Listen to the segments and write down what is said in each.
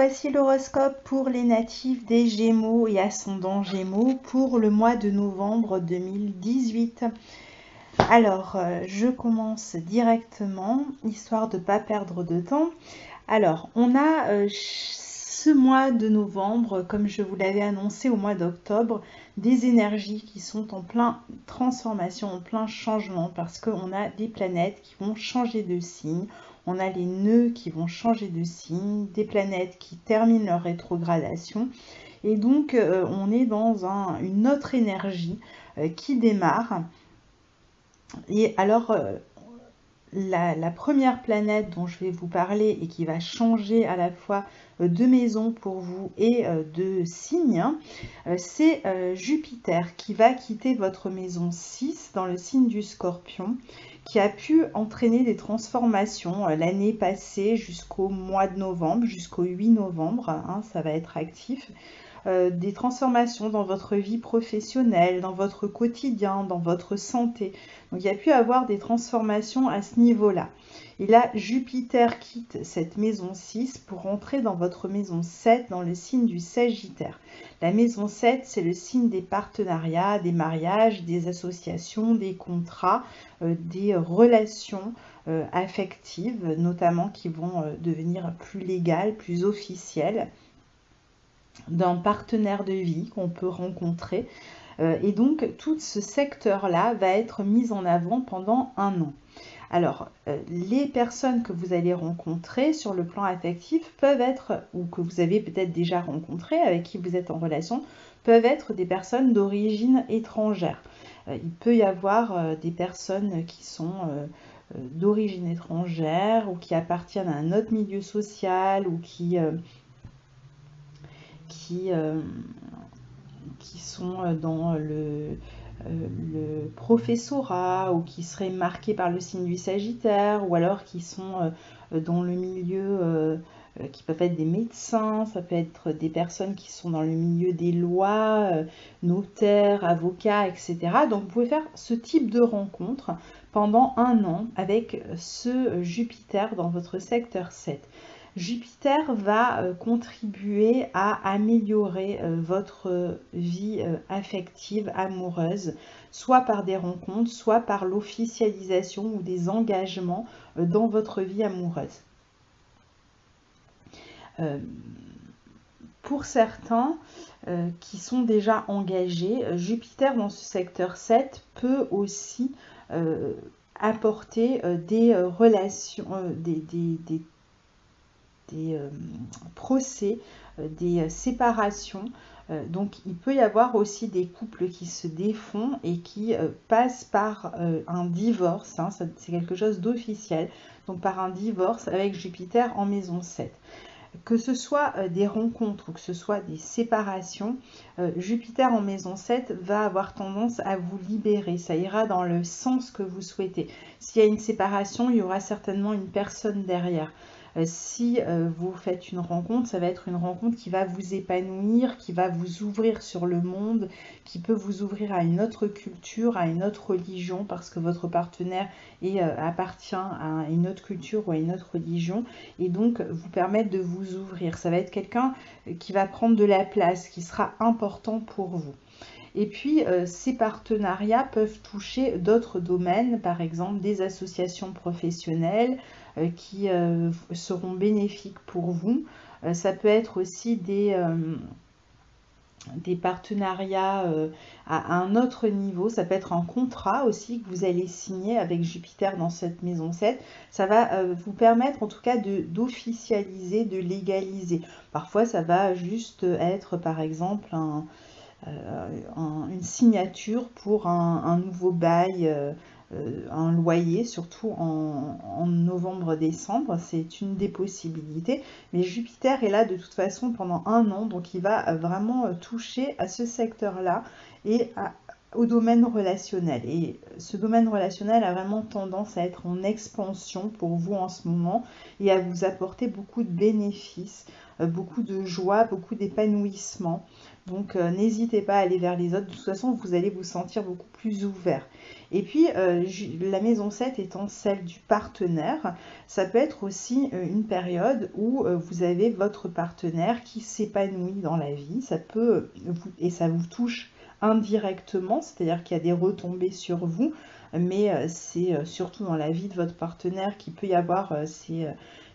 voici l'horoscope pour les natifs des Gémeaux et ascendant Gémeaux pour le mois de novembre 2018. Alors, je commence directement, histoire de ne pas perdre de temps. Alors, on a ce mois de novembre, comme je vous l'avais annoncé au mois d'octobre, des énergies qui sont en plein transformation, en plein changement, parce qu'on a des planètes qui vont changer de signe, on a les nœuds qui vont changer de signe, des planètes qui terminent leur rétrogradation, et donc on est dans une autre énergie qui démarre. Et alors, la première planète dont je vais vous parler et qui va changer à la fois de maison pour vous et de signe, c'est Jupiter qui va quitter votre maison 6 dans le signe du Scorpion, qui a pu entraîner des transformations l'année passée jusqu'au mois de novembre, jusqu'au 8 novembre, hein, ça va être actif. Des transformations dans votre vie professionnelle, dans votre quotidien, dans votre santé. Donc il y a pu avoir des transformations à ce niveau-là. Et là, Jupiter quitte cette maison 6 pour rentrer dans votre maison 7, dans le signe du Sagittaire. La maison 7, c'est le signe des partenariats, des mariages, des associations, des contrats, des relations affectives, notamment qui vont devenir plus légales, plus officielles, d'un partenaire de vie qu'on peut rencontrer. Et donc, tout ce secteur-là va être mis en avant pendant un an. Alors, les personnes que vous allez rencontrer sur le plan affectif peuvent être, ou que vous avez peut-être déjà rencontrées, avec qui vous êtes en relation, peuvent être des personnes d'origine étrangère. Il peut y avoir des personnes qui sont d'origine étrangère ou qui appartiennent à un autre milieu social ou qui sont dans le professorat ou qui seraient marqués par le signe du Sagittaire ou alors qui sont dans le milieu, qui peuvent être des médecins, ça peut être des personnes qui sont dans le milieu des lois, notaires, avocats, etc. Donc vous pouvez faire ce type de rencontre pendant un an avec ce Jupiter dans votre secteur 7. Jupiter va contribuer à améliorer votre vie affective, amoureuse, soit par des rencontres, soit par l'officialisation ou des engagements dans votre vie amoureuse. Pour certains qui sont déjà engagés, Jupiter dans ce secteur 7 peut aussi apporter des relations, des procès, des séparations. Donc il peut y avoir aussi des couples qui se défont et qui passent par un divorce, hein, c'est quelque chose d'officiel, donc par un divorce avec Jupiter en maison 7. Que ce soit des rencontres ou que ce soit des séparations, Jupiter en maison 7 va avoir tendance à vous libérer. Ça ira dans le sens que vous souhaitez. S'il y a une séparation, il y aura certainement une personne derrière. Si vous faites une rencontre, ça va être une rencontre qui va vous épanouir, qui va vous ouvrir sur le monde, qui peut vous ouvrir à une autre culture, à une autre religion, parce que votre partenaire appartient à une autre culture ou à une autre religion, et donc vous permettre de vous ouvrir. Ça va être quelqu'un qui va prendre de la place, qui sera important pour vous. Et puis, ces partenariats peuvent toucher d'autres domaines, par exemple des associations professionnelles qui seront bénéfiques pour vous. Ça peut être aussi des partenariats à un autre niveau. Ça peut être un contrat aussi que vous allez signer avec Jupiter dans cette maison 7. Ça va vous permettre en tout cas d'officialiser, de légaliser. Parfois, ça va juste être par exemple une signature pour un nouveau bail, un loyer, surtout en novembre-décembre, c'est une des possibilités. Mais Jupiter est là de toute façon pendant un an, donc il va vraiment toucher à ce secteur-là et au domaine relationnel. Et ce domaine relationnel a vraiment tendance à être en expansion pour vous en ce moment et à vous apporter beaucoup de bénéfices, beaucoup de joie, beaucoup d'épanouissement. Donc n'hésitez pas à aller vers les autres. De toute façon, vous allez vous sentir beaucoup plus ouvert. Et puis, la maison 7 étant celle du partenaire, ça peut être aussi une période où vous avez votre partenaire qui s'épanouit dans la vie. Ça peut, et ça vous touche indirectement, c'est-à-dire qu'il y a des retombées sur vous, mais c'est surtout dans la vie de votre partenaire qu'il peut y avoir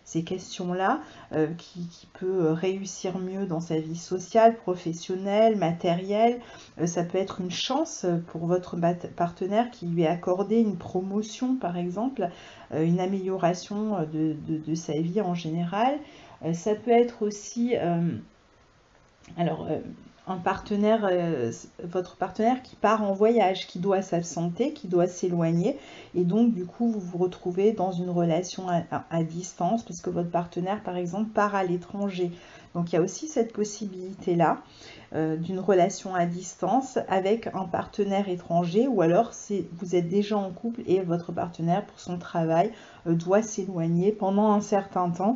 ces questions-là, qui peut réussir mieux dans sa vie sociale, professionnelle, matérielle. Ça peut être une chance pour votre partenaire qui lui a accordé une promotion, par exemple, une amélioration de sa vie en général. Ça peut être aussi, un partenaire, votre partenaire qui part en voyage, qui doit s'absenter, qui doit s'éloigner, et donc du coup vous vous retrouvez dans une relation à distance parce que votre partenaire par exemple part à l'étranger. Donc il y a aussi cette possibilité-là d'une relation à distance avec un partenaire étranger, ou alors vous êtes déjà en couple et votre partenaire pour son travail doit s'éloigner pendant un certain temps,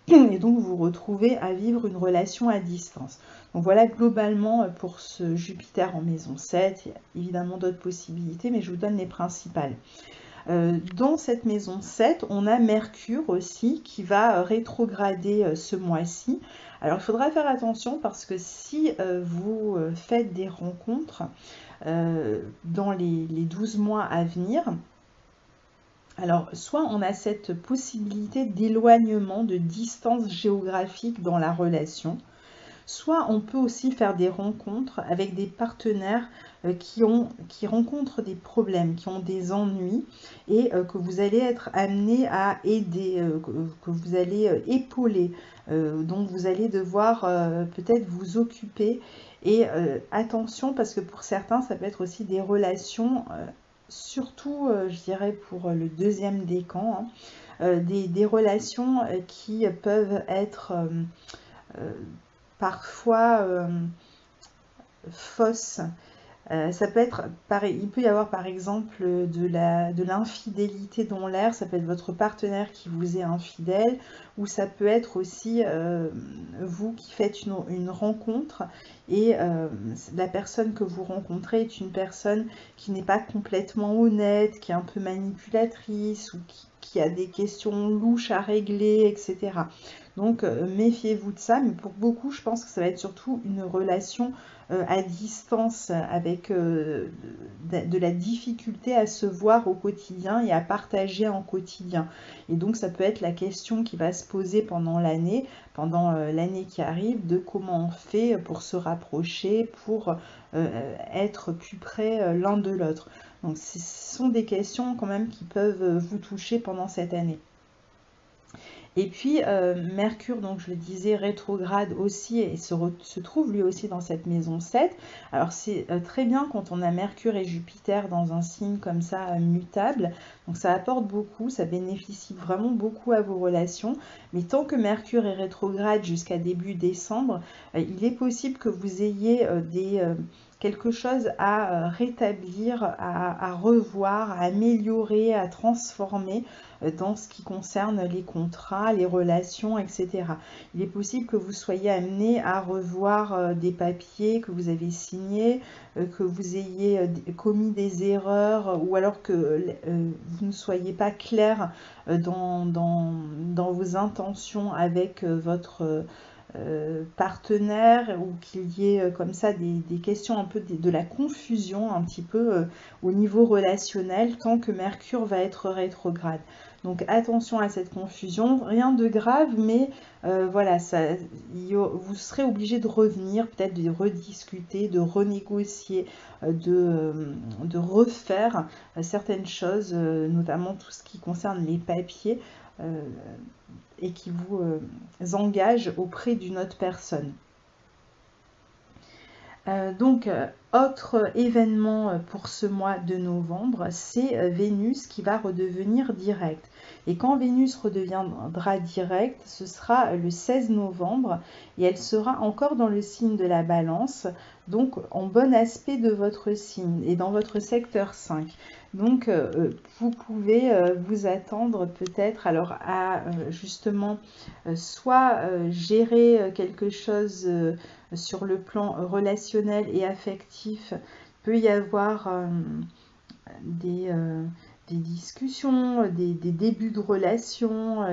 et donc vous vous retrouvez à vivre une relation à distance. Donc voilà globalement pour ce Jupiter en maison 7, il y a évidemment d'autres possibilités, mais je vous donne les principales. Dans cette maison 7, on a Mercure aussi qui va rétrograder ce mois-ci. Alors il faudra faire attention parce que si vous faites des rencontres dans les 12 mois à venir, alors soit on a cette possibilité d'éloignement, de distance géographique dans la relation, soit on peut aussi faire des rencontres avec des partenaires qui rencontrent des problèmes, qui ont des ennuis, et que vous allez être amené à aider, que vous allez épauler, dont vous allez devoir peut-être vous occuper. Et attention, parce que pour certains, ça peut être aussi des relations, surtout, je dirais, pour le deuxième décan, hein, des relations qui peuvent être parfois fausses. Ça peut être, il peut y avoir par exemple de l'infidélité dans l'air, ça peut être votre partenaire qui vous est infidèle, ou ça peut être aussi vous qui faites une rencontre, et la personne que vous rencontrez est une personne qui n'est pas complètement honnête, qui est un peu manipulatrice, ou qui a des questions louches à régler, etc. Donc méfiez-vous de ça, mais pour beaucoup, je pense que ça va être surtout une relation à distance, avec de la difficulté à se voir au quotidien et à partager en quotidien. Et donc ça peut être la question qui va se poser pendant l'année qui arrive, de comment on fait pour se rapprocher, pour être plus près l'un de l'autre. Donc ce sont des questions quand même qui peuvent vous toucher pendant cette année. Et puis Mercure, donc je le disais, rétrograde aussi, et se trouve lui aussi dans cette maison 7. Alors c'est très bien quand on a Mercure et Jupiter dans un signe comme ça mutable. Donc ça apporte beaucoup, ça bénéficie vraiment beaucoup à vos relations. Mais tant que Mercure est rétrograde jusqu'à début décembre, il est possible que vous ayez quelque chose à rétablir, à revoir, à améliorer, à transformer dans ce qui concerne les contrats, les relations, etc. Il est possible que vous soyez amené à revoir des papiers que vous avez signés, que vous ayez commis des erreurs, ou alors que vous ne soyez pas clair dans vos intentions avec votre partenaire, ou qu'il y ait comme ça des questions un peu de la confusion un petit peu au niveau relationnel tant que Mercure va être rétrograde. Donc attention à cette confusion, rien de grave, mais voilà, vous serez obligé de revenir, peut-être de rediscuter, de renégocier, de refaire certaines choses, notamment tout ce qui concerne les papiers, et qui vous engage auprès d'une autre personne. Donc Autre événement pour ce mois de novembre, c'est Vénus qui va redevenir direct. Et quand Vénus redeviendra directe, ce sera le 16 novembre et elle sera encore dans le signe de la Balance, donc en bon aspect de votre signe et dans votre secteur 5. Donc vous pouvez vous attendre peut-être alors à justement soit gérer quelque chose sur le plan relationnel et affectif. Il peut y avoir des discussions, des débuts de relations,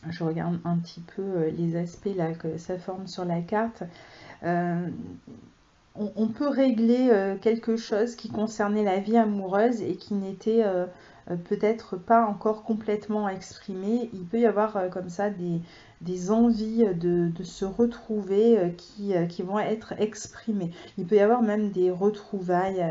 je regarde un petit peu les aspects là que ça forme sur la carte. On peut régler quelque chose qui concernait la vie amoureuse et qui n'était peut-être pas encore complètement exprimé. Il peut y avoir comme ça des envies de se retrouver qui vont être exprimées. Il peut y avoir même des retrouvailles.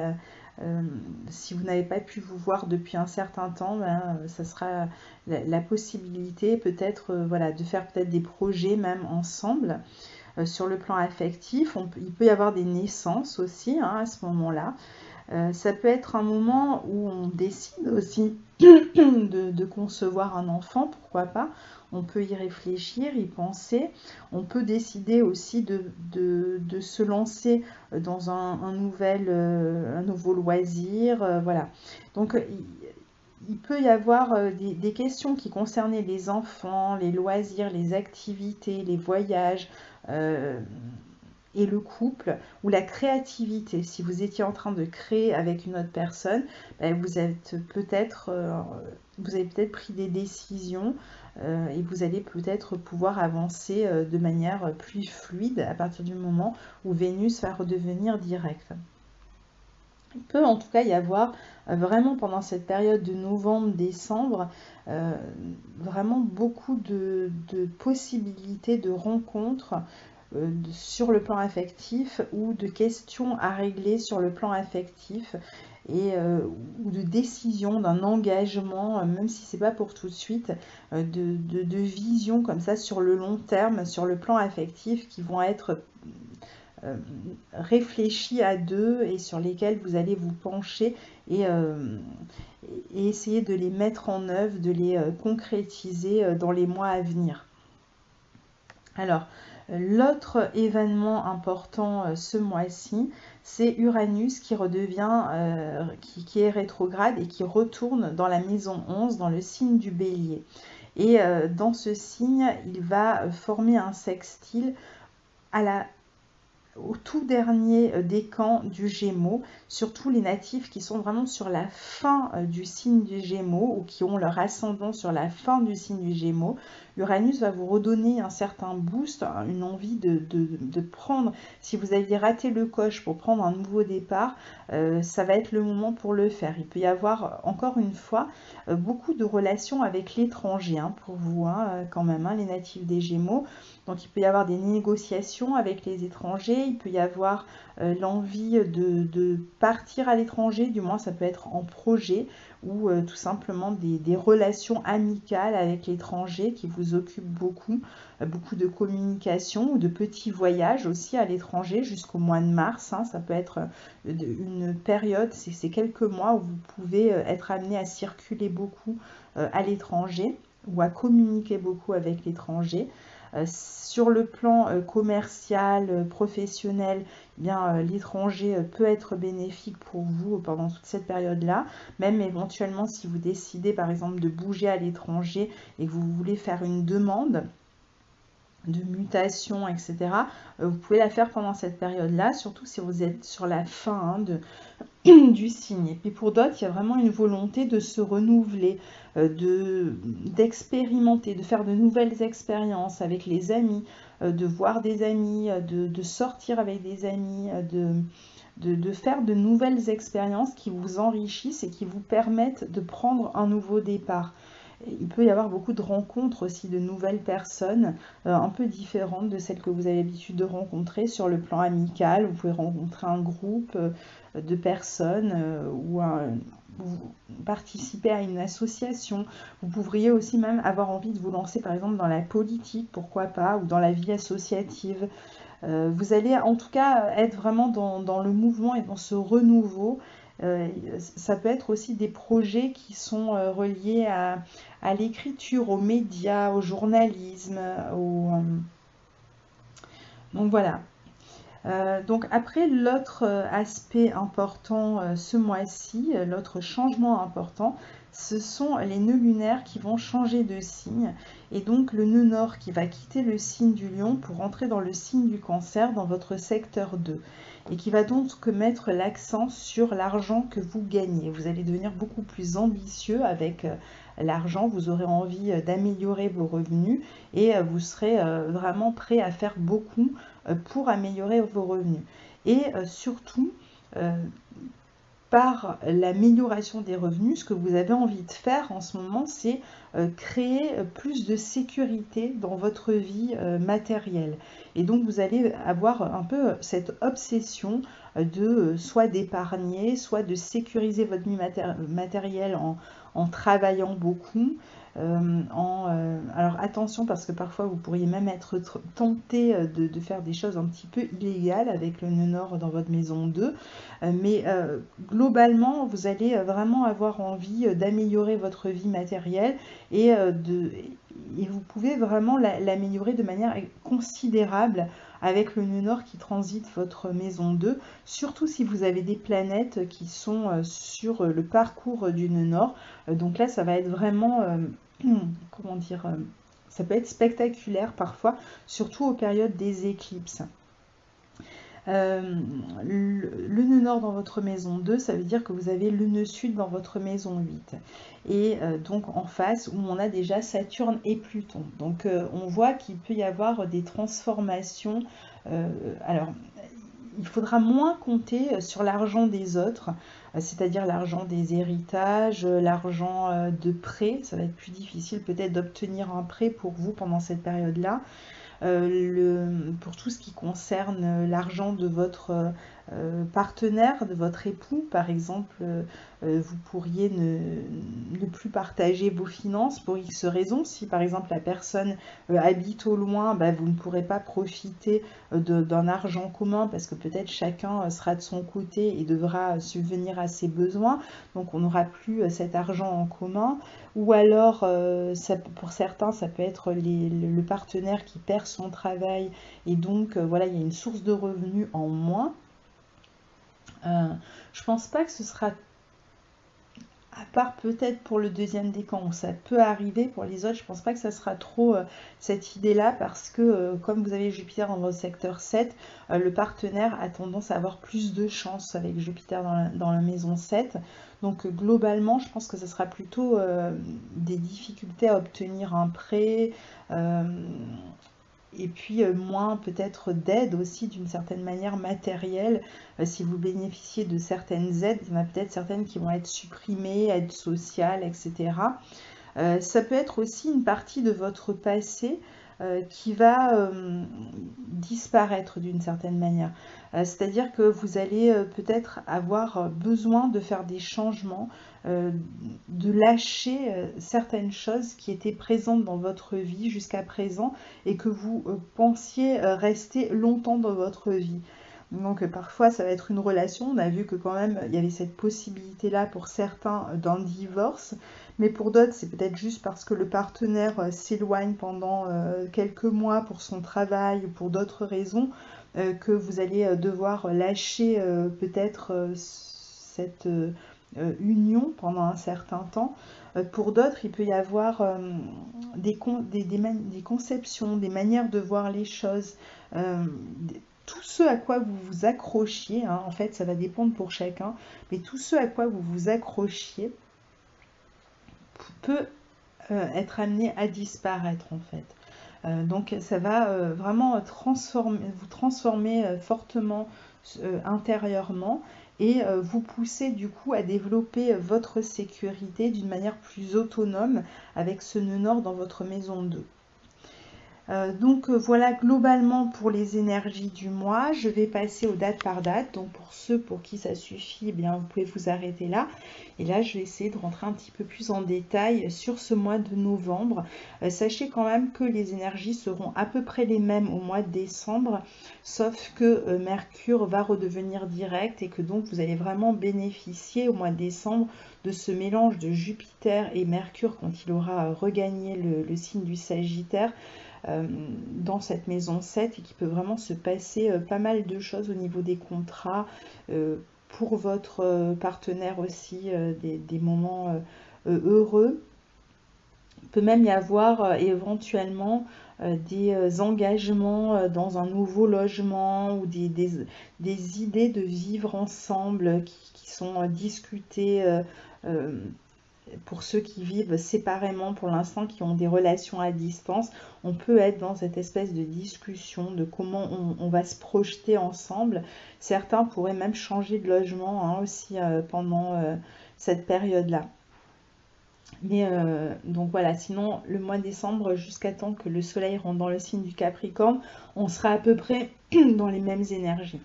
Si vous n'avez pas pu vous voir depuis un certain temps, ben, ça sera la possibilité peut-être voilà, de faire peut-être des projets même ensemble. Sur le plan affectif, il peut y avoir des naissances aussi hein, à ce moment-là. Ça peut être un moment où on décide aussi de concevoir un enfant, pourquoi pas. On peut y réfléchir, y penser. On peut décider aussi de se lancer dans un nouveau loisir. Voilà. Donc, il peut y avoir des questions qui concernaient les enfants, les loisirs, les activités, les voyages et le couple ou la créativité. Si vous étiez en train de créer avec une autre personne, ben vous avez peut-être pris des décisions et vous allez peut-être pouvoir avancer de manière plus fluide à partir du moment où Vénus va redevenir directe. Il peut en tout cas y avoir vraiment pendant cette période de novembre-décembre vraiment beaucoup de possibilités de rencontres sur le plan affectif ou de questions à régler sur le plan affectif et ou de décision d'un engagement, même si c'est pas pour tout de suite, de vision comme ça sur le long terme, sur le plan affectif qui vont être réfléchis à deux et sur lesquels vous allez vous pencher et essayer de les mettre en œuvre, de les concrétiser dans les mois à venir. Alors, l'autre événement important ce mois-ci, c'est Uranus qui redevient, qui est rétrograde et qui retourne dans la maison 11, dans le signe du Bélier. Et dans ce signe, il va former un sextile au tout dernier décan du Gémeaux, surtout les natifs qui sont vraiment sur la fin du signe du Gémeaux ou qui ont leur ascendant sur la fin du signe du Gémeaux. Uranus va vous redonner un certain boost, une envie de prendre, si vous aviez raté le coche pour prendre un nouveau départ, ça va être le moment pour le faire. Il peut y avoir, encore une fois, beaucoup de relations avec l'étranger hein, pour vous, hein, quand même, hein, les natifs des Gémeaux. Donc il peut y avoir des négociations avec les étrangers, il peut y avoir l'envie de partir à l'étranger, du moins ça peut être en projet, ou tout simplement des relations amicales avec l'étranger qui vous occupent beaucoup, beaucoup de communication ou de petits voyages aussi à l'étranger jusqu'au mois de mars. Hein, ça peut être une période, c'est quelques mois où vous pouvez être amené à circuler beaucoup à l'étranger ou à communiquer beaucoup avec l'étranger. Sur le plan commercial, professionnel, eh bien l'étranger peut être bénéfique pour vous pendant toute cette période-là. Même éventuellement si vous décidez par exemple de bouger à l'étranger et que vous voulez faire une demande de mutation, etc., vous pouvez la faire pendant cette période-là, surtout si vous êtes sur la fin hein, du signe. Et puis pour d'autres, il y a vraiment une volonté de se renouveler, d'expérimenter, de faire de nouvelles expériences avec les amis, de voir des amis, de sortir avec des amis, de faire de nouvelles expériences qui vous enrichissent et qui vous permettent de prendre un nouveau départ. Il peut y avoir beaucoup de rencontres aussi de nouvelles personnes un peu différentes de celles que vous avez l'habitude de rencontrer sur le plan amical. Vous pouvez rencontrer un groupe de personnes ou participer à une association. Vous pourriez aussi même avoir envie de vous lancer par exemple dans la politique, pourquoi pas, ou dans la vie associative. Vous allez en tout cas être vraiment dans le mouvement et dans ce renouveau. Ça peut être aussi des projets qui sont reliés à l'écriture, aux médias, au journalisme, donc voilà. Donc après, l'autre aspect important ce mois-ci, l'autre changement important, ce sont les nœuds lunaires qui vont changer de signe. Et donc le nœud nord qui va quitter le signe du lion pour entrer dans le signe du cancer, dans votre secteur 2. Et qui va donc mettre l'accent sur l'argent que vous gagnez. Vous allez devenir beaucoup plus ambitieux avec l'argent, vous aurez envie d'améliorer vos revenus et vous serez vraiment prêt à faire beaucoup pour améliorer vos revenus. Et surtout, par l'amélioration des revenus, ce que vous avez envie de faire en ce moment, c'est créer plus de sécurité dans votre vie matérielle. Et donc, vous allez avoir un peu cette obsession de soit d'épargner, soit de sécuriser votre vie matérielle en travaillant beaucoup. Alors attention, parce que parfois vous pourriez même être tenté de faire des choses un petit peu illégales avec le nœud nord dans votre maison 2, mais globalement vous allez vraiment avoir envie d'améliorer votre vie matérielle et vous pouvez vraiment l'améliorer de manière considérable avec le nœud nord qui transite votre maison 2, surtout si vous avez des planètes qui sont sur le parcours du nœud nord. Donc là, ça va être vraiment, comment dire, ça peut être spectaculaire parfois, surtout aux périodes des éclipses. Le nœud nord dans votre maison 2, ça veut dire que vous avez le nœud sud dans votre maison 8. Et donc en face, où on a déjà Saturne et Pluton. Donc on voit qu'il peut y avoir des transformations. Alors, il faudra moins compter sur l'argent des autres, c'est-à-dire l'argent des héritages, l'argent de prêt. Ça va être plus difficile peut-être d'obtenir un prêt pour vous pendant cette période-là. Pour tout ce qui concerne l'argent de votre partenaire, de votre époux, par exemple, vous pourriez ne plus partager vos finances pour X raisons. Si par exemple la personne habite au loin, vous ne pourrez pas profiter d'un argent commun parce que peut-être chacun sera de son côté et devra subvenir à ses besoins. Donc on n'aura plus cet argent en commun. Ou alors, pour certains, ça peut être le partenaire qui perd son travail et donc voilà, il y a une source de revenus en moins. Je pense pas que ce sera, à part peut-être pour le deuxième décan où ça peut arriver, pour les autres, je pense pas que ça sera trop cette idée-là parce que comme vous avez Jupiter dans votre secteur 7, le partenaire a tendance à avoir plus de chance avec Jupiter dans la maison 7. Donc globalement, je pense que ce sera plutôt des difficultés à obtenir un prêt. Et puis moins peut-être d'aide aussi d'une certaine manière matérielle. Si vous bénéficiez de certaines aides, il y en a peut-être certaines qui vont être supprimées, aides sociales, etc. Ça peut être aussi une partie de votre passé qui va disparaître d'une certaine manière. C'est-à-dire que vous allez peut-être avoir besoin de faire des changements, de lâcher certaines choses qui étaient présentes dans votre vie jusqu'à présent et que vous pensiez rester longtemps dans votre vie. Donc parfois ça va être une relation, on a vu que quand même il y avait cette possibilité là pour certains d'un divorce, mais pour d'autres c'est peut-être juste parce que le partenaire s'éloigne pendant quelques mois pour son travail ou pour d'autres raisons que vous allez devoir lâcher peut-être cette union pendant un certain temps. Pour d'autres il peut y avoir des conceptions, des manières de voir les choses, tout ce à quoi vous vous accrochiez, hein, en fait ça va dépendre pour chacun, mais tout ce à quoi vous vous accrochiez peut être amené à disparaître en fait. Donc ça va vraiment vous transformer fortement intérieurement et vous pousser du coup à développer votre sécurité d'une manière plus autonome avec ce nœud nord dans votre maison 2. Voilà globalement pour les énergies du mois. Je vais passer aux dates par date. Donc pour ceux pour qui ça suffit, eh bien, vous pouvez vous arrêter là. Et là, je vais essayer de rentrer un petit peu plus en détail sur ce mois de novembre. Sachez quand même que les énergies seront à peu près les mêmes au mois de décembre, sauf que Mercure va redevenir direct et que donc vous allez vraiment bénéficier au mois de décembre de ce mélange de Jupiter et Mercure quand il aura regagné le signe du Sagittaire. Dans cette maison 7 et qui peut vraiment se passer pas mal de choses au niveau des contrats, pour votre partenaire aussi, des moments heureux. Il peut même y avoir éventuellement des engagements dans un nouveau logement ou des idées de vivre ensemble qui sont discutées pour ceux qui vivent séparément pour l'instant, qui ont des relations à distance. On peut être dans cette espèce de discussion de comment on va se projeter ensemble. Certains pourraient même changer de logement aussi pendant cette période-là. Mais donc voilà, sinon le mois de décembre, jusqu'à temps que le soleil rentre dans le signe du Capricorne, on sera à peu près dans les mêmes énergies.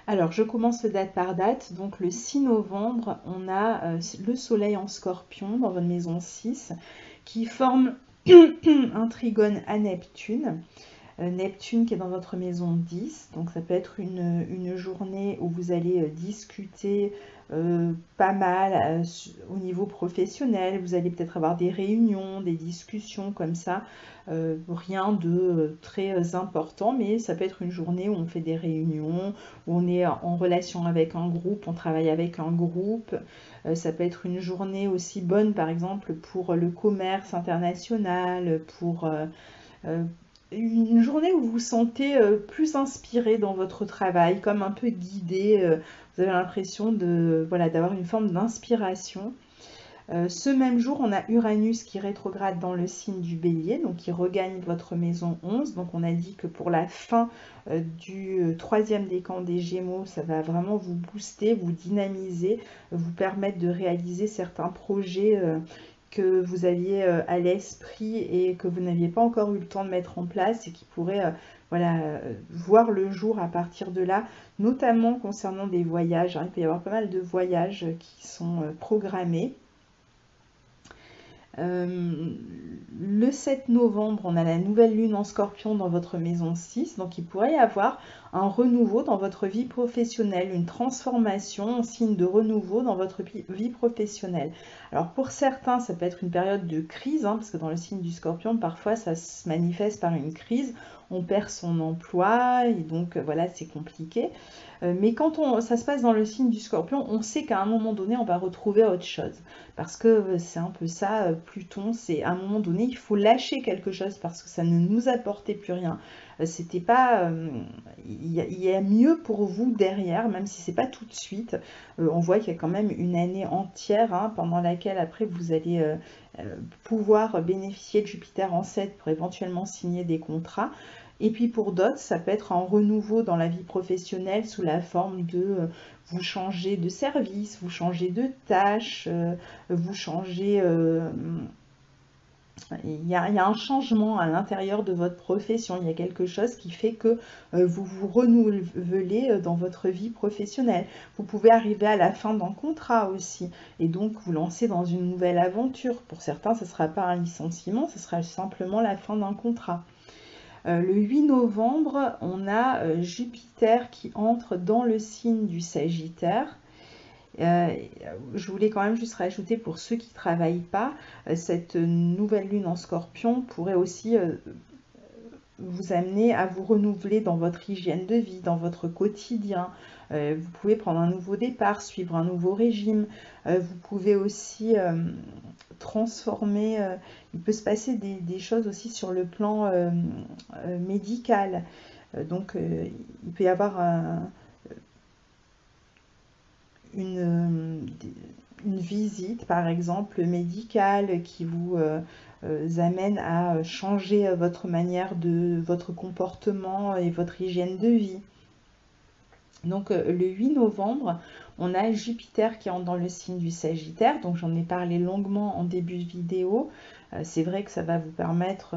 Alors, je commence le date par date. Donc, le 6 novembre, on a le soleil en scorpion dans votre maison 6 qui forme un trigone à Neptune. Neptune qui est dans votre maison 10. Donc, ça peut être une journée où vous allez discuter pas mal au niveau professionnel. Vous allez peut-être avoir des réunions, des discussions comme ça. Rien de très important, mais ça peut être une journée où on fait des réunions, où on est en relation avec un groupe, on travaille avec un groupe. Ça peut être une journée aussi bonne, par exemple, pour le commerce international, pour une journée où vous vous sentez plus inspiré dans votre travail, comme un peu guidé. Vous avez l'impression de, voilà, d'avoir une forme d'inspiration. Ce même jour, on a Uranus qui rétrograde dans le signe du Bélier, donc qui regagne votre maison 11. Donc on a dit que pour la fin du troisième décan des Gémeaux, ça va vraiment vous booster, vous dynamiser, vous permettre de réaliser certains projets que vous aviez à l'esprit et que vous n'aviez pas encore eu le temps de mettre en place et qui pourraient voilà, voir le jour à partir de là, notamment concernant des voyages. Il peut y avoir pas mal de voyages qui sont programmés. Le 7 novembre, on a la nouvelle lune en scorpion dans votre maison 6, donc il pourrait y avoir un renouveau dans votre vie professionnelle, une transformation, un signe de renouveau dans votre vie professionnelle. Alors pour certains, ça peut être une période de crise, parce que dans le signe du scorpion, parfois ça se manifeste par une crise, on perd son emploi, et donc voilà, c'est compliqué. Mais quand ça se passe dans le signe du scorpion, on sait qu'à un moment donné, on va retrouver autre chose. Parce que c'est un peu ça, Pluton, c'est à un moment donné, il faut lâcher quelque chose parce que ça ne nous apportait plus rien. C'était pas, il y a mieux pour vous derrière, même si c'est pas tout de suite. On voit qu'il y a quand même une année entière pendant laquelle après vous allez pouvoir bénéficier de Jupiter en 7 pour éventuellement signer des contrats. Et puis pour d'autres, ça peut être un renouveau dans la vie professionnelle sous la forme de vous changer de service, vous changer de tâche, vous changer... il y a un changement à l'intérieur de votre profession, il y a quelque chose qui fait que vous vous renouvelez dans votre vie professionnelle. Vous pouvez arriver à la fin d'un contrat aussi et donc vous lancer dans une nouvelle aventure. Pour certains, ce ne sera pas un licenciement, ce sera simplement la fin d'un contrat. Le 8 novembre, on a Jupiter qui entre dans le signe du Sagittaire. Je voulais quand même juste rajouter pour ceux qui ne travaillent pas, cette nouvelle lune en scorpion pourrait aussi vous amener à vous renouveler dans votre hygiène de vie, dans votre quotidien. Vous pouvez prendre un nouveau départ, suivre un nouveau régime. Vous pouvez aussi transformer, il peut se passer des choses aussi sur le plan médical. Donc il peut y avoir une visite par exemple médicale qui vous amène à changer votre manière de votre comportement et votre hygiène de vie. Donc le 8 novembre, on a Jupiter qui entre dans le signe du Sagittaire, donc j'en ai parlé longuement en début de vidéo. C'est vrai que ça va vous permettre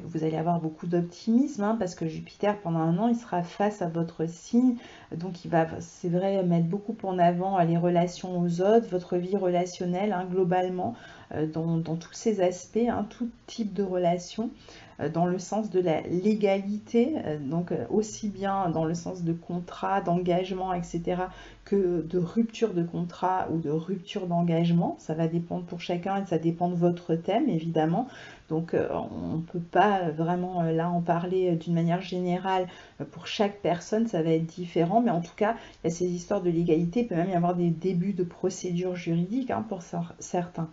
vous allez avoir beaucoup d'optimisme, hein, parce que Jupiter, pendant un an, il sera face à votre signe. Donc, il va, c'est vrai, mettre beaucoup en avant les relations aux autres, votre vie relationnelle, hein, globalement, dans tous ces aspects, hein, tout type de relations, dans le sens de la légalité, donc aussi bien dans le sens de contrat, d'engagement, etc., que de rupture de contrat ou de rupture d'engagement. Ça va dépendre pour chacun et ça dépend de votre thème, évidemment. Donc on ne peut pas vraiment là en parler d'une manière générale. Pour chaque personne, ça va être différent, mais en tout cas, il y a ces histoires de légalité. Il peut même y avoir des débuts de procédures juridiques, hein, pour certains.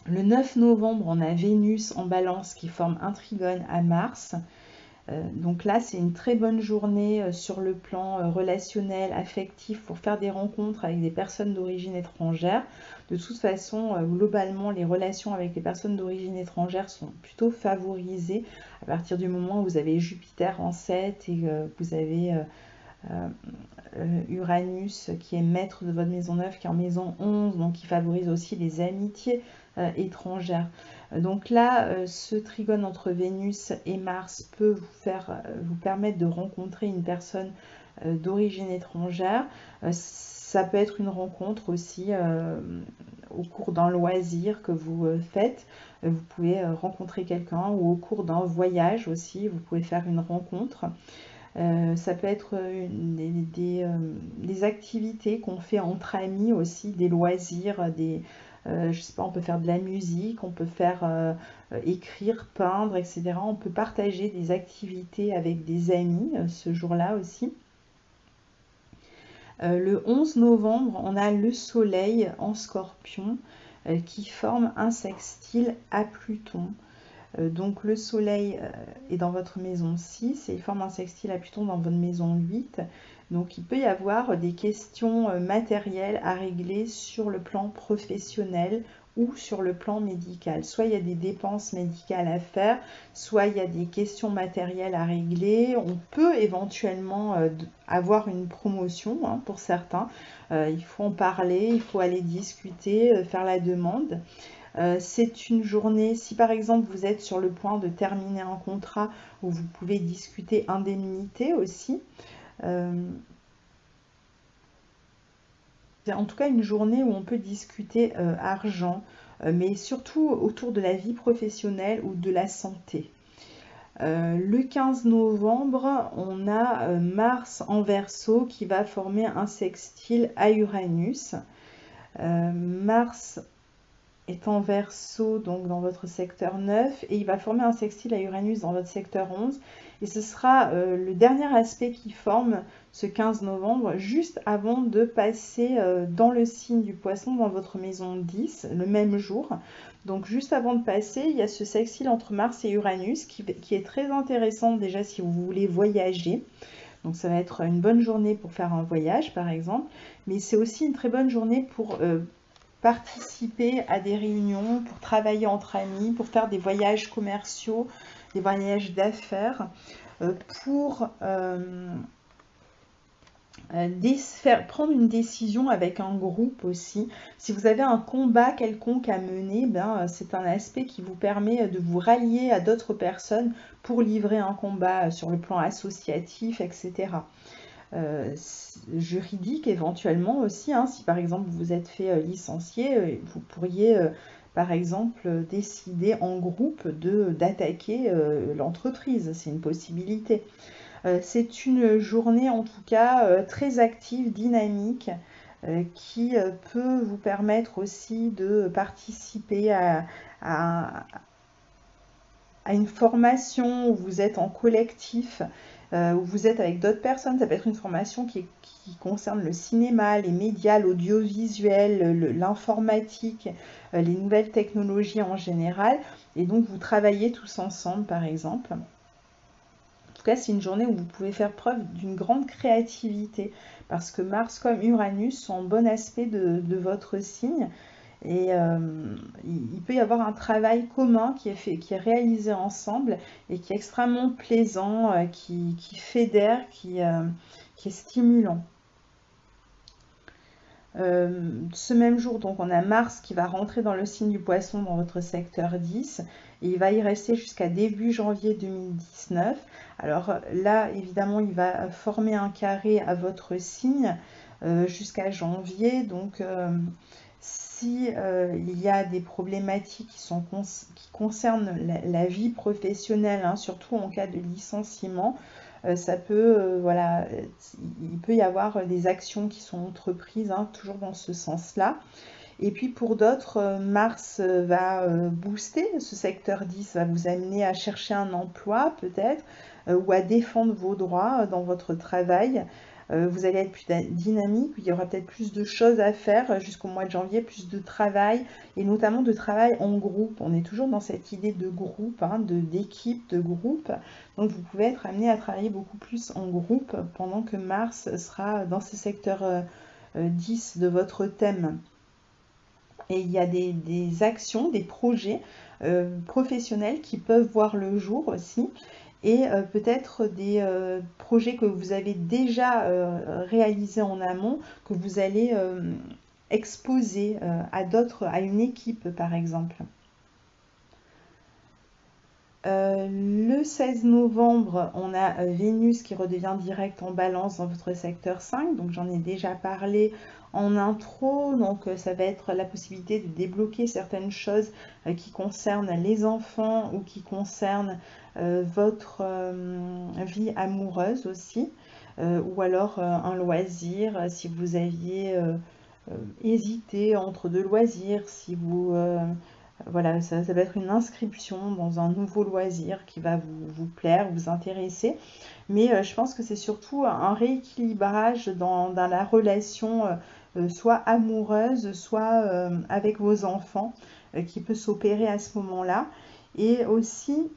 Le 9 novembre, on a Vénus en Balance qui forme un trigone à Mars. Donc là, c'est une très bonne journée sur le plan relationnel, affectif, pour faire des rencontres avec des personnes d'origine étrangère. De toute façon, globalement, les relations avec les personnes d'origine étrangère sont plutôt favorisées à partir du moment où vous avez Jupiter en 7 et vous avez Uranus qui est maître de votre maison 9, qui est en maison 11, donc qui favorise aussi les amitiés étrangères. Donc là, ce trigone entre Vénus et Mars peut vous permettre de rencontrer une personne d'origine étrangère. Ça peut être une rencontre aussi au cours d'un loisir que vous faites. Vous pouvez rencontrer quelqu'un, ou au cours d'un voyage aussi, vous pouvez faire une rencontre. Ça peut être des activités qu'on fait entre amis aussi, des loisirs, je sais pas, on peut faire de la musique, on peut faire écrire, peindre, etc. On peut partager des activités avec des amis ce jour-là aussi. Le 11 novembre, on a le Soleil en Scorpion qui forme un sextile à Pluton. Donc le Soleil est dans votre maison 6 et il forme un sextile à Pluton dans votre maison 8. Donc il peut y avoir des questions matérielles à régler sur le plan professionnel ou sur le plan médical. Soit il y a des dépenses médicales à faire, soit il y a des questions matérielles à régler. On peut éventuellement avoir une promotion, hein, pour certains. Il faut en parler, il faut aller discuter, faire la demande. C'est une journée, si par exemple vous êtes sur le point de terminer un contrat, où vous pouvez discuter indemnité aussi. C'est en tout cas une journée où on peut discuter argent, mais surtout autour de la vie professionnelle ou de la santé. Le 15 novembre, on a Mars en Verseau qui va former un sextile à Uranus. Mars est en Verseau, donc dans votre secteur 9, et il va former un sextile à Uranus dans votre secteur 11. Et ce sera le dernier aspect qui forme ce 15 novembre, juste avant de passer dans le signe du Poisson, dans votre maison 10, le même jour. Donc juste avant de passer, il y a ce sextile entre Mars et Uranus qui est très intéressant déjà si vous voulez voyager. Donc ça va être une bonne journée pour faire un voyage par exemple, mais c'est aussi une très bonne journée pour participer à des réunions, pour travailler entre amis, pour faire des voyages commerciaux, des voyages d'affaires, pour prendre une décision avec un groupe aussi. Si vous avez un combat quelconque à mener, c'est un aspect qui vous permet de vous rallier à d'autres personnes pour livrer un combat sur le plan associatif, etc. Juridique éventuellement aussi, hein, si par exemple vous êtes fait licencier, vous pourriez par exemple décider en groupe d'attaquer l'entreprise, c'est une possibilité. C'est une journée en tout cas très active, dynamique, qui peut vous permettre aussi de participer à une formation où vous êtes en collectif, où vous êtes avec d'autres personnes. Ça peut être une formation qui concerne le cinéma, les médias, l'audiovisuel, l'informatique, les nouvelles technologies en général. Et donc vous travaillez tous ensemble par exemple. En tout cas, c'est une journée où vous pouvez faire preuve d'une grande créativité parce que Mars comme Uranus sont en bon aspect de votre signe. Et il peut y avoir un travail commun qui est réalisé ensemble et qui est extrêmement plaisant, qui fédère, qui est stimulant. Ce même jour, donc on a Mars qui va rentrer dans le signe du Poisson dans votre secteur 10 et il va y rester jusqu'à début janvier 2019. Alors là, évidemment, il va former un carré à votre signe jusqu'à janvier. Donc si il y a des problématiques qui concernent la vie professionnelle, hein, surtout en cas de licenciement, ça peut, voilà, il peut y avoir des actions qui sont entreprises, hein, toujours dans ce sens-là. Et puis pour d'autres, Mars va booster ce secteur 10, va vous amener à chercher un emploi peut-être, ou à défendre vos droits dans votre travail. Vous allez être plus dynamique, il y aura peut-être plus de choses à faire jusqu'au mois de janvier, plus de travail, et notamment de travail en groupe. On est toujours dans cette idée de groupe, hein, d'équipe, de groupe. Donc vous pouvez être amené à travailler beaucoup plus en groupe pendant que Mars sera dans ce secteur 10 de votre thème. Et il y a des actions, des projets professionnels qui peuvent voir le jour aussi. Et peut-être des projets que vous avez déjà réalisés en amont, que vous allez exposer à d'autres, à une équipe par exemple. Le 16 novembre, on a Vénus qui redevient direct en balance dans votre secteur 5, donc j'en ai déjà parlé en intro, donc ça va être la possibilité de débloquer certaines choses qui concernent les enfants ou qui concernent votre vie amoureuse aussi, ou alors un loisir, si vous aviez hésité entre deux loisirs, si vous... voilà, ça peut être une inscription dans un nouveau loisir qui va vous plaire, vous intéresser. Mais je pense que c'est surtout un rééquilibrage dans la relation, soit amoureuse, soit avec vos enfants, qui peut s'opérer à ce moment-là. Et aussi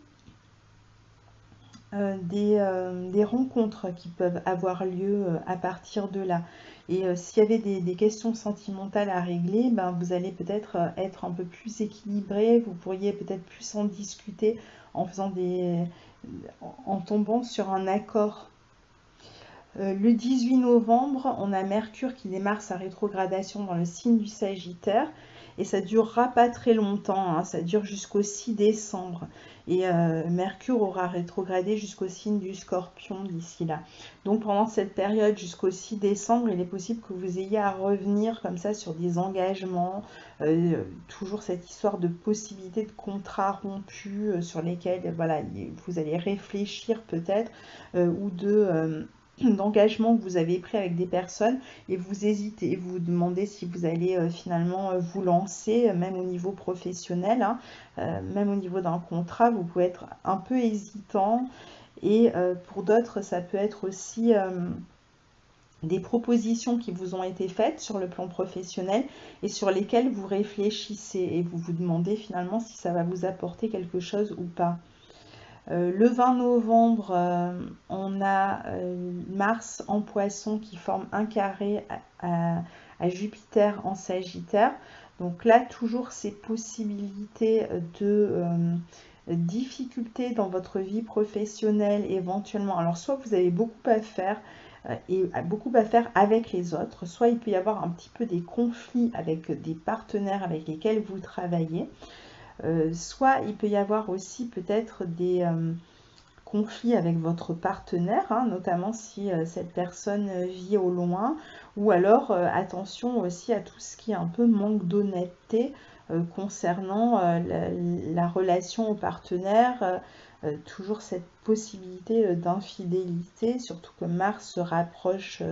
des rencontres qui peuvent avoir lieu à partir de là. Et s'il y avait des questions sentimentales à régler, ben, vous allez peut-être être un peu plus équilibré, vous pourriez peut-être plus en discuter en faisant en tombant sur un accord. Le 18 novembre, on a Mercure qui démarre sa rétrogradation dans le signe du Sagittaire et ça durera pas très longtemps, hein, ça dure jusqu'au 6 décembre. Et Mercure aura rétrogradé jusqu'au signe du Scorpion d'ici là. Donc pendant cette période jusqu'au 6 décembre, il est possible que vous ayez à revenir comme ça sur des engagements, toujours cette histoire de possibilité de contrats rompus sur lesquels voilà, vous allez réfléchir peut-être, ou d'engagement que vous avez pris avec des personnes et vous hésitez, vous vous demandez si vous allez finalement vous lancer, même au niveau professionnel, hein, même au niveau d'un contrat, vous pouvez être un peu hésitant et pour d'autres, ça peut être aussi des propositions qui vous ont été faites sur le plan professionnel et sur lesquelles vous réfléchissez et vous vous demandez finalement si ça va vous apporter quelque chose ou pas. Le 20 novembre, on a Mars en Poisson qui forme un carré à Jupiter en Sagittaire. Donc là, toujours ces possibilités de difficultés dans votre vie professionnelle éventuellement. Alors soit vous avez beaucoup à faire et beaucoup à faire avec les autres, soit il peut y avoir un petit peu des conflits avec des partenaires avec lesquels vous travaillez. Soit il peut y avoir aussi peut-être des conflits avec votre partenaire, hein, notamment si cette personne vit au loin, ou alors attention aussi à tout ce qui est un peu manque d'honnêteté concernant la relation au partenaire, toujours cette possibilité d'infidélité, surtout que Mars se rapproche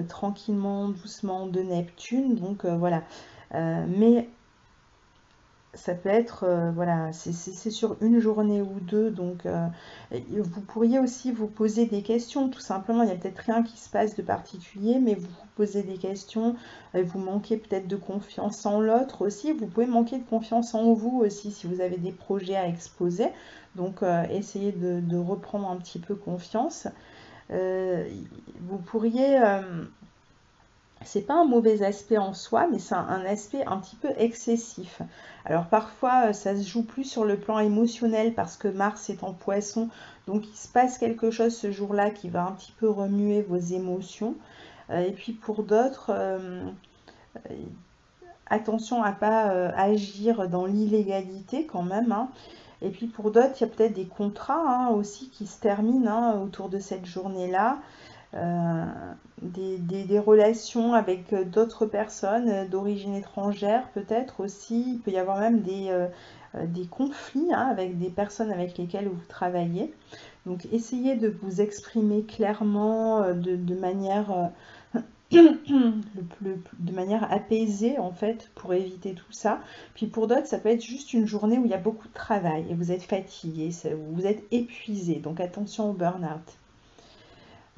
tranquillement, doucement de Neptune, donc voilà. Mais ça peut être, voilà, c'est sur une journée ou deux, donc vous pourriez aussi vous poser des questions, tout simplement, il n'y a peut-être rien qui se passe de particulier, mais vous vous posez des questions, vous manquez peut-être de confiance en l'autre aussi, vous pouvez manquer de confiance en vous aussi si vous avez des projets à exposer, donc essayez de reprendre un petit peu confiance. Vous pourriez... c'est pas un mauvais aspect en soi, mais c'est un aspect un petit peu excessif. Alors parfois, ça se joue plus sur le plan émotionnel parce que Mars est en Poisson, donc il se passe quelque chose ce jour-là qui va un petit peu remuer vos émotions. Et puis pour d'autres, Attention à pas agir dans l'illégalité quand même, hein. Et puis pour d'autres, il y a peut-être des contrats hein, aussi qui se terminent hein, autour de cette journée-là. Des relations avec d'autres personnes d'origine étrangère peut-être aussi. Il peut y avoir même des conflits hein, avec des personnes avec lesquelles vous travaillez. Donc essayez de vous exprimer clairement de manière de manière apaisée en fait pour éviter tout ça. Puis pour d'autres, ça peut être juste une journée où il y a beaucoup de travail et vous êtes fatigué, vous êtes épuisé. Donc attention au burn-out.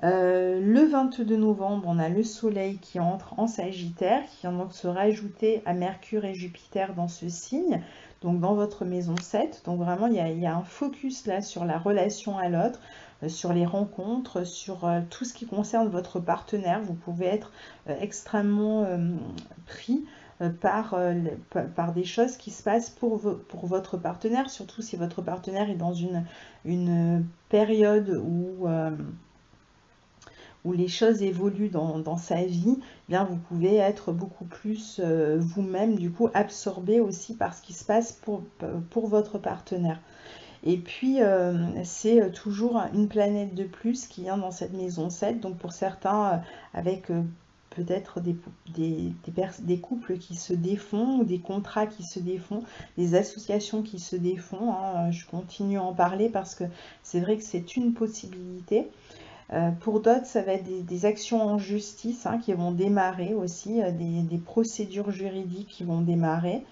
Le 22 novembre, on a le soleil qui entre en Sagittaire, qui vient donc se rajouter à Mercure et Jupiter dans ce signe, donc dans votre maison 7. Donc vraiment, il y a un focus là sur la relation à l'autre, sur les rencontres, sur tout ce qui concerne votre partenaire. Vous pouvez être extrêmement pris par des choses qui se passent pour votre partenaire, surtout si votre partenaire est dans une période où les choses évoluent dans sa vie, eh bien vous pouvez être beaucoup plus vous-même, du coup absorbé aussi par ce qui se passe pour votre partenaire. Et puis c'est toujours une planète de plus qui vient dans cette maison 7, donc pour certains avec peut-être des couples qui se défont, ou des contrats qui se défont, des associations qui se défont, hein. Je continue à en parler parce que c'est vrai que c'est une possibilité. Pour d'autres, ça va être des actions en justice hein, qui vont démarrer aussi, des procédures juridiques qui vont démarrer.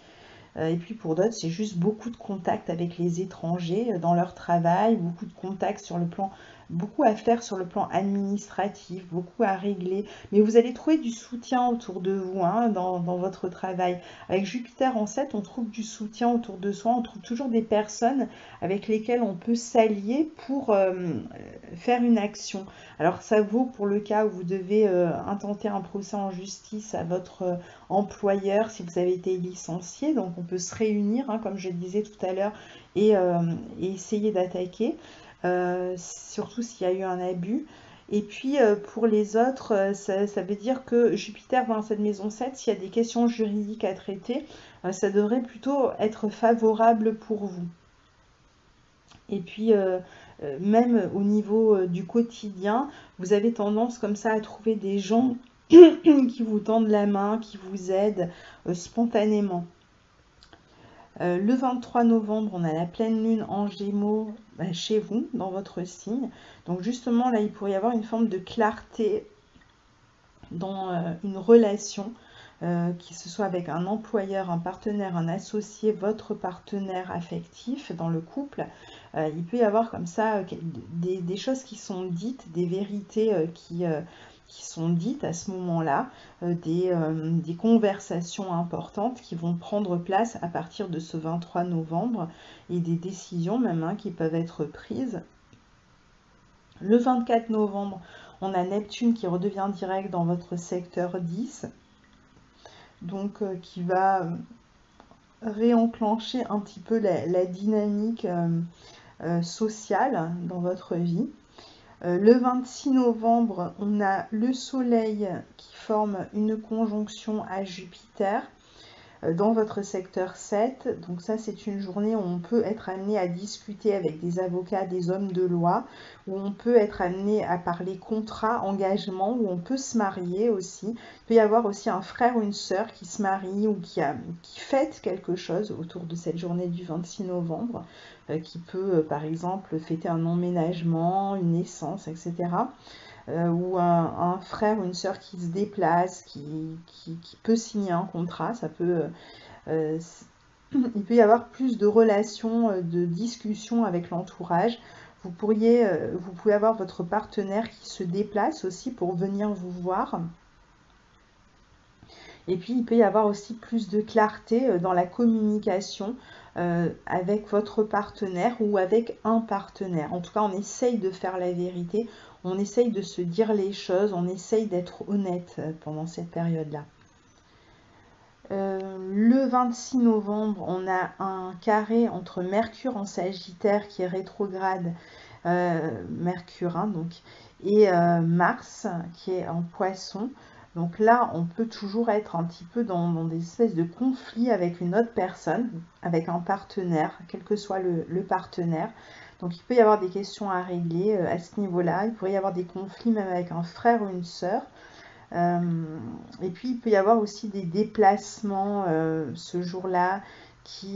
Et puis pour d'autres, c'est juste beaucoup de contacts avec les étrangers dans leur travail, beaucoup de contacts sur le plan, beaucoup à faire sur le plan administratif, beaucoup à régler. Mais vous allez trouver du soutien autour de vous hein, dans votre travail. Avec Jupiter en 7, on trouve du soutien autour de soi, on trouve toujours des personnes avec lesquelles on peut s'allier pour faire une action. Alors ça vaut pour le cas où vous devez intenter un procès en justice à votre employeur si vous avez été licencié, donc on peut se réunir hein, comme je le disais tout à l'heure et essayer d'attaquer, surtout s'il y a eu un abus. Et puis pour les autres, ça veut dire que Jupiter dans cette maison 7, s'il y a des questions juridiques à traiter, ça devrait plutôt être favorable pour vous. Et puis même au niveau du quotidien, vous avez tendance comme ça à trouver des gens qui vous tendent la main, qui vous aident spontanément. Le 23 novembre, on a la pleine lune en Gémeaux chez vous, dans votre signe. Donc justement, là, il pourrait y avoir une forme de clarté dans une relation, que ce soit avec un employeur, un partenaire, un associé, votre partenaire affectif dans le couple. Il peut y avoir comme ça des choses qui sont dites, des vérités qui sont dites à ce moment-là, des conversations importantes qui vont prendre place à partir de ce 23 novembre et des décisions même hein, qui peuvent être prises. Le 24 novembre, on a Neptune qui redevient direct dans votre secteur 10, donc qui va réenclencher un petit peu la dynamique sociale dans votre vie. Le 26 novembre, on a le Soleil qui forme une conjonction à Jupiter dans votre secteur 7. Donc ça, c'est une journée où on peut être amené à discuter avec des avocats, des hommes de loi, où on peut être amené à parler contrat, engagement, où on peut se marier aussi. Il peut y avoir aussi un frère ou une sœur qui se marie ou qui fête quelque chose autour de cette journée du 26 novembre, qui peut, par exemple, fêter un emménagement, une naissance, etc. Ou un frère ou une sœur qui se déplace, qui peut signer un contrat, ça peut, il peut y avoir plus de relations, de discussions avec l'entourage. Vous pouvez avoir votre partenaire qui se déplace aussi pour venir vous voir. Et puis, il peut y avoir aussi plus de clarté dans la communication avec votre partenaire ou avec un partenaire. En tout cas, on essaye de faire la vérité, on essaye de se dire les choses, on essaye d'être honnête pendant cette période-là. Le 26 novembre, on a un carré entre Mercure en Sagittaire qui est rétrograde, Mercure, hein, donc, et Mars qui est en Poisson. Donc là, on peut toujours être un petit peu dans des espèces de conflits avec une autre personne, avec un partenaire, quel que soit le partenaire. Donc il peut y avoir des questions à régler à ce niveau-là. Il pourrait y avoir des conflits même avec un frère ou une sœur. Et puis il peut y avoir aussi des déplacements ce jour-là,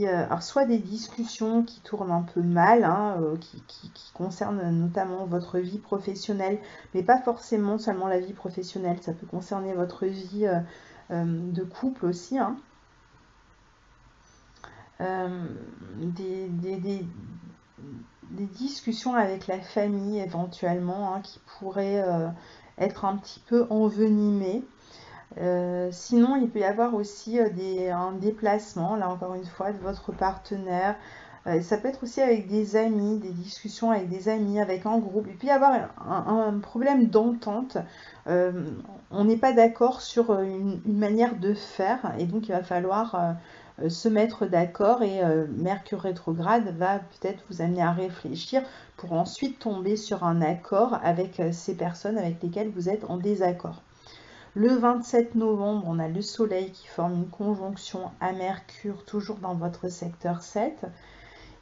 alors soit des discussions qui tournent un peu mal, hein, qui concernent notamment votre vie professionnelle, mais pas forcément seulement la vie professionnelle, ça peut concerner votre vie de couple aussi, hein. Des discussions avec la famille éventuellement, hein, qui pourraient être un petit peu envenimées. Sinon, il peut y avoir aussi un déplacement, là encore une fois, de votre partenaire. Ça peut être aussi avec des amis, des discussions avec des amis, avec un groupe. Il peut y avoir un problème d'entente. On n'est pas d'accord sur une manière de faire, et donc il va falloir se mettre d'accord, et Mercure rétrograde va peut-être vous amener à réfléchir pour ensuite tomber sur un accord avec ces personnes avec lesquelles vous êtes en désaccord. Le 27 novembre, on a le Soleil qui forme une conjonction à Mercure, toujours dans votre secteur 7,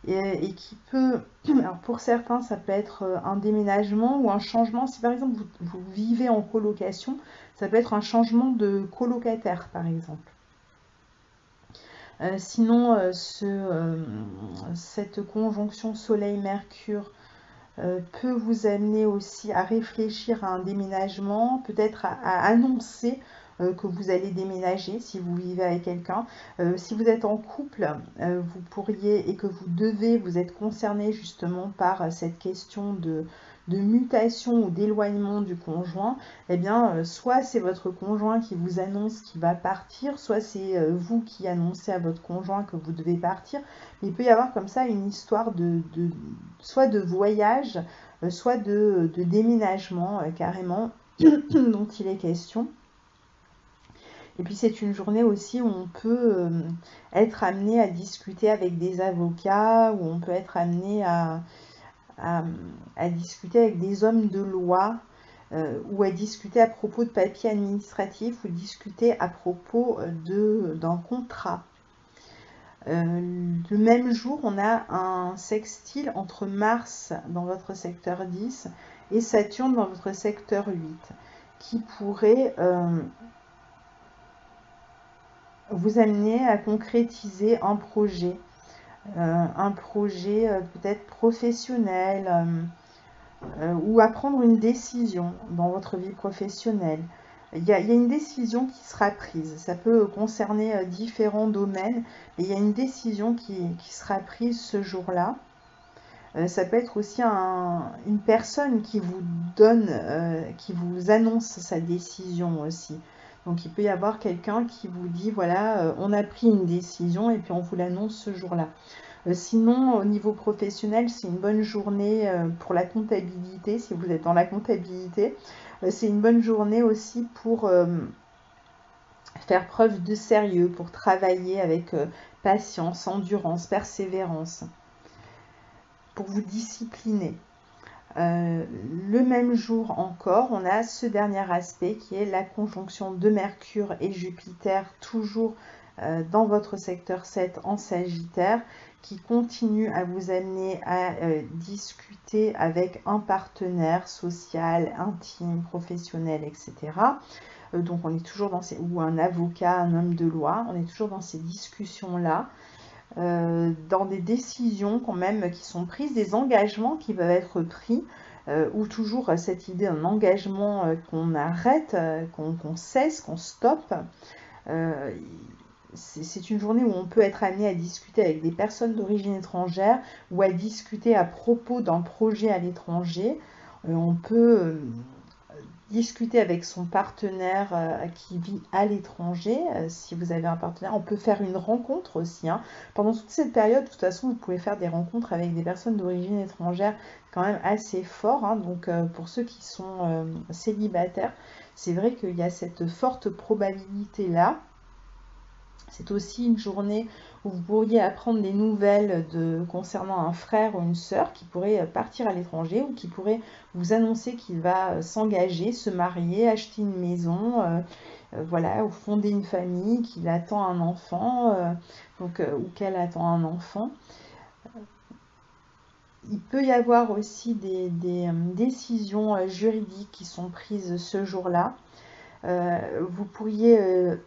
et qui peut, alors pour certains, ça peut être un déménagement ou un changement. Si par exemple vous vivez en colocation, ça peut être un changement de colocataire, par exemple. Sinon, cette conjonction Soleil-Mercure peut vous amener aussi à réfléchir à un déménagement, peut-être à annoncer que vous allez déménager si vous vivez avec quelqu'un. Si vous êtes en couple, vous pourriez, et que vous êtes concerné justement par cette question de mutation ou d'éloignement du conjoint, eh bien, soit c'est votre conjoint qui vous annonce qu'il va partir, soit c'est vous qui annoncez à votre conjoint que vous devez partir. Mais il peut y avoir comme ça une histoire soit de voyage, soit de déménagement carrément dont il est question. Et puis c'est une journée aussi où on peut être amené à discuter avec des avocats, où on peut être amené à discuter avec des hommes de loi, ou à discuter à propos de papiers administratifs, ou discuter à propos d'un contrat. Le même jour, on a un sextile entre Mars dans votre secteur 10 et Saturne dans votre secteur 8, qui pourrait vous amener à concrétiser un projet peut-être professionnel, ou à prendre une décision dans votre vie professionnelle. Il y a une décision qui sera prise. Ça peut concerner différents domaines, mais il y a une décision qui sera prise ce jour-là. Ça peut être aussi une personne qui vous donne, qui vous annonce sa décision aussi. Donc il peut y avoir quelqu'un qui vous dit, voilà, on a pris une décision et puis on vous l'annonce ce jour-là. Sinon, au niveau professionnel, c'est une bonne journée pour la comptabilité, si vous êtes dans la comptabilité. C'est une bonne journée aussi pour faire preuve de sérieux, pour travailler avec patience, endurance, persévérance, pour vous discipliner. Le même jour encore, on a ce dernier aspect qui est la conjonction de Mercure et Jupiter, toujours dans votre secteur 7 en Sagittaire, qui continue à vous amener à discuter avec un partenaire social, intime, professionnel, etc. Donc on est toujours dans ou un avocat, un homme de loi, on est toujours dans ces discussions-là, dans des décisions quand même qui sont prises, des engagements qui peuvent être pris, ou toujours cette idée d'un engagement qu'on arrête, qu'on cesse, qu'on stoppe. C'est une journée où on peut être amené à discuter avec des personnes d'origine étrangère, ou à discuter à propos d'un projet à l'étranger. On peut discuter avec son partenaire qui vit à l'étranger, si vous avez un partenaire. On peut faire une rencontre aussi, hein. Pendant toute cette période, de toute façon, vous pouvez faire des rencontres avec des personnes d'origine étrangère quand même assez fort, hein. Donc pour ceux qui sont célibataires, c'est vrai qu'il y a cette forte probabilité-là. C'est aussi une journée où vous pourriez apprendre des nouvelles concernant un frère ou une sœur qui pourrait partir à l'étranger ou qui pourrait vous annoncer qu'il va s'engager, se marier, acheter une maison, voilà, ou fonder une famille, qu'il attend un enfant, ou qu'elle attend un enfant. Il peut y avoir aussi des décisions juridiques qui sont prises ce jour-là. Vous pourriez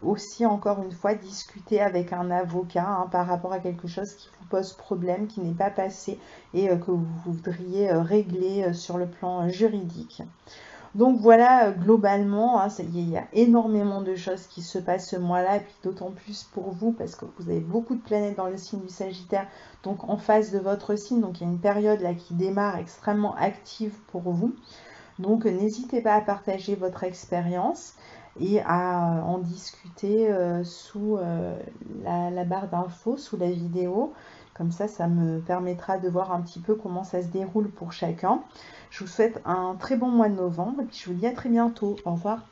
aussi, encore une fois, discuter avec un avocat hein, par rapport à quelque chose qui vous pose problème, qui n'est pas passé et que vous voudriez régler sur le plan juridique. Donc voilà, globalement, hein, il y a énormément de choses qui se passent ce mois-là, et puis d'autant plus pour vous, parce que vous avez beaucoup de planètes dans le signe du Sagittaire, donc en face de votre signe, donc il y a une période là qui démarre extrêmement active pour vous. Donc n'hésitez pas à partager votre expérience et à en discuter sous la barre d'infos, sous la vidéo. Comme ça me permettra de voir un petit peu comment ça se déroule pour chacun. Je vous souhaite un très bon mois de novembre et puis je vous dis à très bientôt. Au revoir.